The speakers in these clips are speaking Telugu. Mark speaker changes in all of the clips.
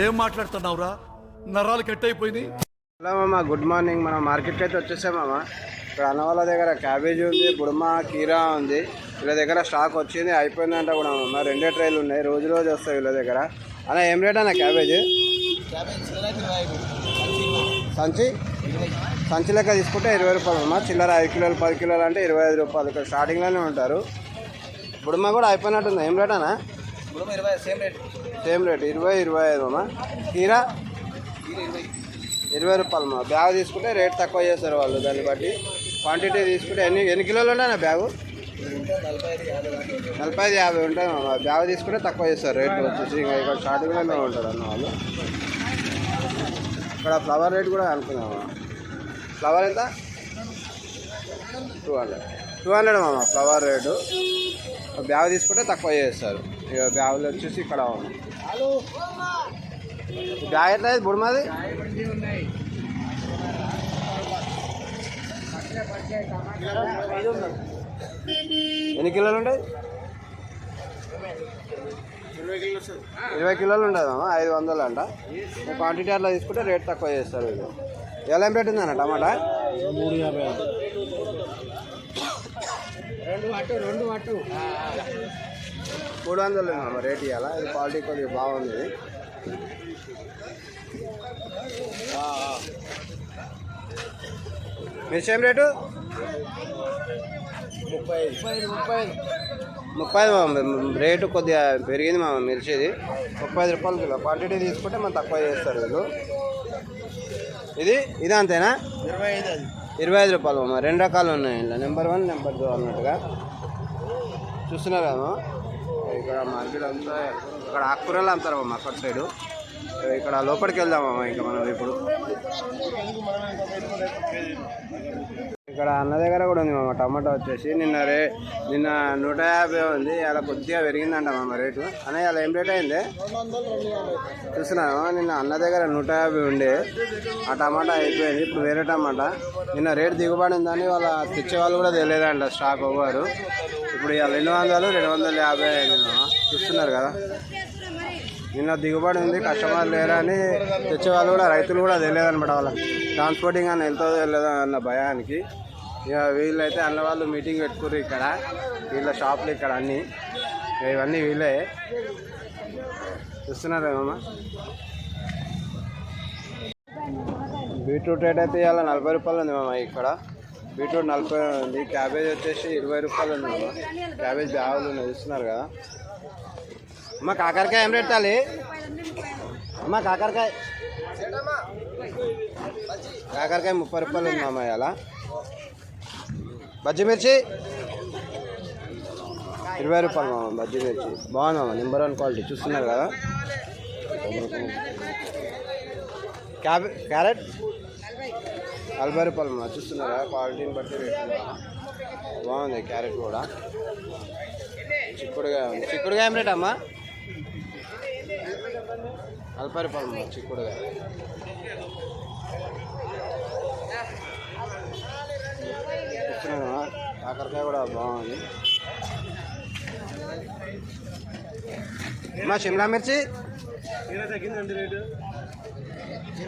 Speaker 1: ఏం మాట్లాడుతున్నావురా? నరాలు కట్ అయిపోయింది.
Speaker 2: హలో మామ, గుడ్ మార్నింగ్. మనం మార్కెట్కి అయితే వచ్చేసాం మామ. ఇక్కడ అన్న వాళ్ళ దగ్గర క్యాబేజీ ఉంది, బుడమ, కీరా ఉంది. వీళ్ళ దగ్గర స్టాక్ వచ్చింది, అయిపోయిందంట కూడా మామ. 2 ట్రైలు ఉన్నాయి, రోజు రోజు వస్తాయి వీళ్ళ దగ్గర. అన్న ఏం రేట్ అన్న క్యాబేజీ? సంచి లెక్క తీసుకుంటే 20 రూపాయలు మామ. చిల్లర 5 కిలోలు 10 కిలోలు అంటే 25 రూపాయలు. ఇక్కడ స్టార్టింగ్లోనే ఉంటారు. బుడమ కూడా అయిపోయినట్టుంది. ఏం రేట్ అన్న? సేమ్ రేట్ 20-25 మామ. కీరా 20 రూపాయలు మా. బ్యాగ్ తీసుకుంటే రేట్ తక్కువ చేస్తారు వాళ్ళు, దాన్ని బట్టి. క్వాంటిటీ తీసుకుంటే ఎన్ని కిలోలు ఉంటాయి బ్యాగు? 45-50 ఉంటాయి మా. బ్యాగ్ తీసుకుంటే తక్కువ చేస్తారు రేట్ వచ్చేసి. ఇంకా ఇక్కడ స్టార్టింగ్లోనే ఉంటారు అన్న వాళ్ళు. ఇక్కడ ఫ్లవర్ రేట్ కూడా అనుకున్నాము. ఫ్లవర్ ఎంత? 200 మామ ఫ్లవర్ రేటు. బ్యాగ్ తీసుకుంటే తక్కువ చేస్తారు. ఇక బ్యాగులు వచ్చేసి ఇక్కడ బ్యాగ్ ఎట్లా అయితే బుడమాది? ఎన్ని కిలోలు ఉంటాయి? 20 కిలోలు ఉంటుంది మామ. 500 అంట. క్వాంటిటీ అట్లా తీసుకుంటే రేట్ తక్కువ చేస్తారు వీళ్ళు. ఎలా రేట్ ఉందన్న టమాటా? 300 మామ రేట్ ఇవ్వాలా. ఇది క్వాలిటీ కొద్దిగా బాగుంది. మిర్చి ఏం రేటు? 30 రేటు కొద్దిగా పెరిగింది మా మిర్చిది. 35 రూపాయలు కిలో. క్వాంటిటీ తీసుకుంటే మనం తక్కువ చేస్తారు వీళ్ళు. ఇది అంతేనా? 25 రూపాయలు మా. 2 రకాలు ఉన్నాయి ఇలా, నెంబర్ 1 నెంబర్ 2 అన్నట్టుగా. చూస్తున్నారు కదా ఇక్కడ మార్కెట్ అంతా. ఇక్కడ ఆకుకూరలు అమ్ముతారు మా అక్కడ సైడు. ఇక్కడ లోపలికి వెళ్దామమ్మా ఇంకా మనం ఇప్పుడు. ఇక్కడ అన్న దగ్గర కూడా ఉంది మామ టమాటా వచ్చేసి. నిన్న 150 ఉంది, అలా కొద్దిగా పెరిగిందంట మామ రేటు. అన్న అలా ఏం రేట్ అయింది చూస్తున్నాను. నిన్న అన్న దగ్గర 150 ఉండే ఆ టమాటా అయిపోయింది. ఇప్పుడు వేరే టమాటా. నిన్న రేటు దిగుబడి ఉందని వాళ్ళ తెచ్చే వాళ్ళు కూడా తెలియదంట, స్టాక్ అవ్వరు. ఇప్పుడు ఇవాళ 200-250 అయింది మామ. చూస్తున్నారు కదా. నిన్న దిగుబడి ఉంది, కస్టమర్ లేరా అని తెచ్చేవాళ్ళు కూడా, రైతులు కూడా తెలియదనమాట. వాళ్ళకి ట్రాన్స్పోర్టింగ్ అని వెళ్తుందో వెళ్ళదో అన్న భయానికి ఇక వీళ్ళైతే అన్న వాళ్ళు మీటింగ్ పెట్టుకుర్రు ఇక్కడ. వీళ్ళ షాపులు ఇక్కడ అన్నీ. ఇవన్నీ వీళ్ళే చూస్తున్నారు ఏమమ్మా. బీట్రూట్ రేట్ అయితే ఇవాళ 40 రూపాయలు ఉంది మామ. ఇక్కడ బీట్రూట్ 40 ఉంది. క్యాబేజ్ వచ్చేసి 20 రూపాయలు ఉంది మామ. క్యాబేజ్ బ్యాగులు ఉన్నాయి చూస్తున్నారు కదా. అమ్మ కాకరకాయ ఏం రేట్ తాలి? అమ్మ కాకరకాయ 30 రూపాయలు ఉంది మామ ఇవాళ. బజ్జి మిర్చి 20 రూపాయలు మామ. బజ్జి మిర్చి బాగుంది మామ, నెంబర్ 1 క్వాలిటీ. చూస్తున్నారు కదా. క్యారెట్ 40 రూపాయలు మామ. చూస్తున్నారు కదా, క్వాలిటీని బట్టి రేట్ బాగుంది. క్యారెట్ కూడా. చిక్కుడుకాయ ఉంది. చిక్కుడుకాయ ఏం రేట్ అమ్మా? 40 రూపాయలు మామ చిక్కుడుకాయ. కాకరకాయ కూడా బాగుంది. మా షిమ్లా మిర్చి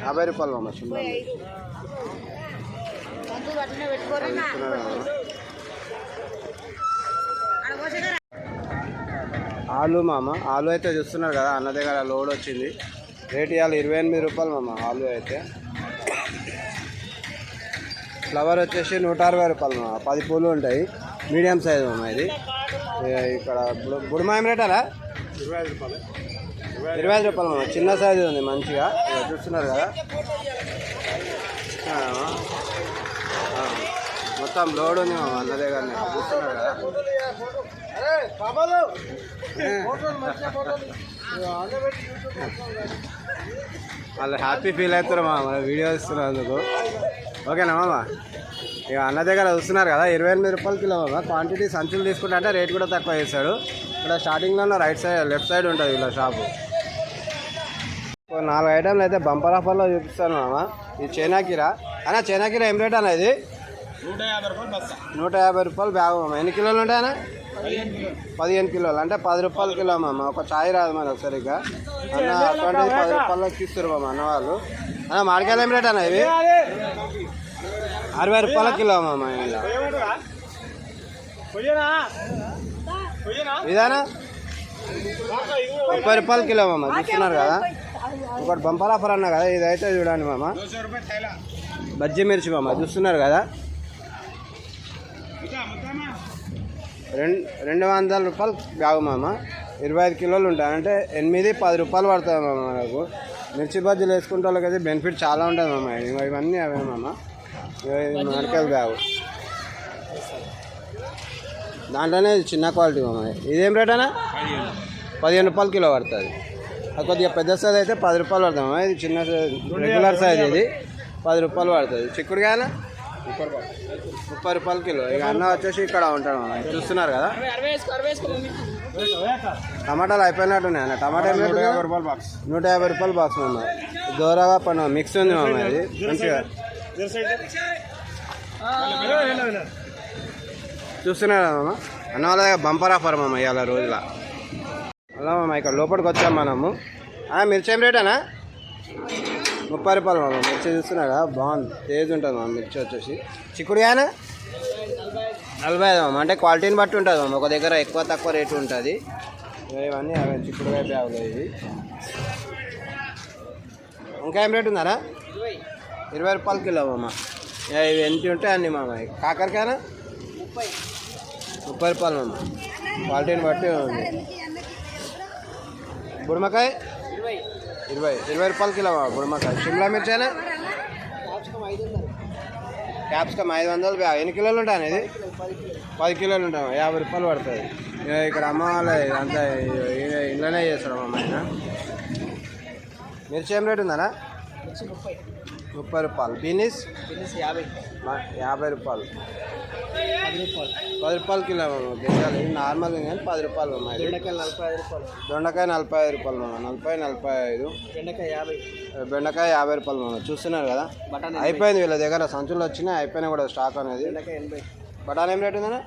Speaker 2: 50 రూపాయలు మామ. షిమ్లా మిర్చి ఆలు మామ. ఆలు అయితే చూస్తున్నారు కదా, అన్న దగ్గర లోడ్ వచ్చింది. రేట్ ఇవాళ 28 రూపాయలు మామ ఆలు అయితే. ఫ్లవర్ వచ్చేసి 160 రూపాయలు మామ. 10 పూలు ఉంటాయి, మీడియం సైజు మామ ఇది. ఇక్కడ బుడమ ఏం రేట్ అలా? 25 రూపాయలు మామ. చిన్న సైజు ఉంది మంచిగా. చూస్తున్నారు కదా, మొత్తం లోడ్ ఉంది మామ అన్న దగ్గర. చూస్తున్నారు కదా. వాళ్ళు హ్యాపీ ఫీల్ అవుతారు మామ వీడియో ఇస్తున్నందుకు. ఓకేనా మామ? ఇక అన్న దగ్గర చూస్తున్నారు కదా, 28 రూపాయలు కిలో మామ. క్వాంటిటీ సంచులు తీసుకుంటే అంటే రేట్ కూడా తక్కువ చేస్తాడు. ఇక్కడ స్టార్టింగ్లో రైట్ సైడ్ లెఫ్ట్ సైడ్ ఉంటుంది ఇలా షాపు. 4 ఐటమ్లు అయితే బంపర్ ఆఫర్లో చూపిస్తాను మామ. ఇది చైనాకీరా. అన్న చైనాకీరా ఏం రేట్ అన్న? ఇది 150 రూపాయలు బ్యాగ్ మామ. ఎన్ని కిలోలు ఉంటాయన్నా? 15 కిలోలు అంటే 10 రూపాయలు కిలో మామ. ఒక ఛాయ్ రాదు మనకు సరిగ్గా అన్న. అటువంటిది 10 రూపాయలకి ఇస్తారు మామ అన్న వాళ్ళు. అన్న మామిడికాయలు ఏం రేట్ అన్న ఇవి? 60 రూపాయల కిలో మామ. ఇదేనా 30 రూపాయల కిలో మామ. చూస్తున్నారు కదా, ఒకటి బంపర్ ఆఫర్ అన్న కదా. ఇదైతే చూడండి మామ, బజ్జీ మిర్చి మామ. చూస్తున్నారు కదా, 200 రూపాయలు బ్యాగు మామ. 25 కిలోలు ఉంటాయి అంటే 8-10 రూపాయలు పడుతుంది మామ మనకు. మిర్చి బజ్జీలు వేసుకుంటే వాళ్ళకైతే బెనిఫిట్ చాలా ఉంటుంది మామ. ఇవన్నీ అవే మామ. మామిడికాయలు బ్యాగు దాంట్లోనే చిన్న క్వాలిటీ మామ. ఇదేం రేట్ అన్నా? 15 రూపాయలు కిలో పడుతుంది. అది కొద్దిగా పెద్ద సైజ్ అయితే 10 రూపాయలు పడుతుంది మామ. ఇది చిన్న రెగ్యులర్ సైజ్, ఇది 10 రూపాయలు పడుతుంది. చిక్కుడుకాయనా 30 రూపాయల కిలో. ఇక అన్న వచ్చేసి ఇక్కడ ఉంటాడు మామ. చూస్తున్నారు కదా, టమాటాలు అయిపోయినట్టున్నాయి అన్న. టమాటా 150 రూపాయలు బాక్స్ మామ. దూరగా పన్ను మిక్స్ ఉంది మామ. ఇది మంచిగా చూస్తున్నారు మామ. అన్న వాళ్ళ బంపర్ ఆఫర్ మామ ఇవాళ రోజుల. అలా మామ ఇక్కడ లోపలికి వచ్చాం మనము. మిర్చి ఏం రేట్ అన్నా? 30 రూపాయలు మామ. మిర్చి చూస్తున్నారు కదా, బాగుంది, తేజ్ ఉంటుంది మామ మిర్చి వచ్చేసి. చిక్కుడుకాయనా 45 మామ. అంటే క్వాలిటీని బట్టి ఉంటుంది మామ. ఒక దగ్గర ఎక్కువ తక్కువ రేటు ఉంటుంది. ఇవన్నీ అవే చిక్కుడుకాయ బ్యాగులు ఇవి. ఇంకా ఏం రేటు ఉందారా? 20 రూపాయల కిలో మామ. ఇవి ఎంత ఉంటాయి అన్నీ మామ. కాకరకాయనా 30 రూపాయలు మామ. క్వాలిటీని బట్టి ఉంది. బుడమకాయ 20 రూపాయల కిలో బుడమకాయ. షిమ్లా మిర్చి అయినా క్యాప్సికమ్ 500 బ్యాగ్. ఎన్ని కిలోలు ఉంటాయి అనేది? 10 కిలోలు ఉంటాయి. 50 రూపాయలు పడుతుంది. ఇక్కడ అమ్మ వాళ్ళ అంతా ఇంట్లోనే చేస్తారు అమ్మ. ఆయన మిర్చి ఏం రేట్ ఉందనా? 30 రూపాయలు. బీనీస్ 50 రూపాయలు. 10 రూపాయల కిలో మామ. గింజాలు నార్మల్ కానీ 10 రూపాయలు మామ. దొండకాయ 45 రూపాయలు మామ. 40-45. బెండకాయ 50 రూపాయలు మామ. చూస్తున్నారు కదా, అయిపోయింది వీళ్ళ దగ్గర. సంచులు వచ్చినాయి, అయిపోయినా కూడా స్టాక్ అనేది. బఠానీ ఏం రేట్ ఉందన్నా?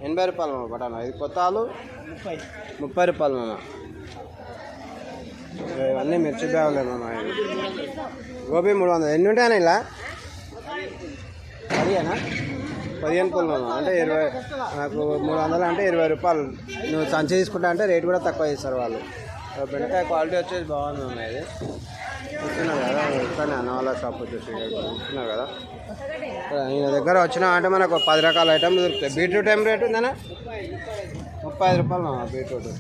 Speaker 2: 80 రూపాయలు మామ బఠానా. ఇది కొత్త ఆలు 30 రూపాయలు మామ. ఇవన్నీ మిర్చి బ్యాగులే మామ. గోబీ 300. ఎన్ని ఉంటాయన్నా ఇలా? 10 15 పూలు మామ. అంటే 20. నాకు 300 అంటే 20 రూపాయలు. నువ్వు సంచి తీసుకుంటా అంటే రేట్ కూడా తక్కువ చేస్తారు వాళ్ళు. బెండకాయ క్వాలిటీ వచ్చేసి బాగుంది మామ. ఇది చూస్తున్నారు కదా, ఇక్కడ అన్న వాళ్ళ షాప్ వచ్చేసి చూస్తున్నారు కదా. ఈయన దగ్గర వచ్చినా అంటే మనకు 10 రకాల ఐటమ్లు దొరుకుతాయి. బీట్రూట్ ఏం రేట్ ఉందన్నా? 35 రూపాయలు మామ బీట్రూట్.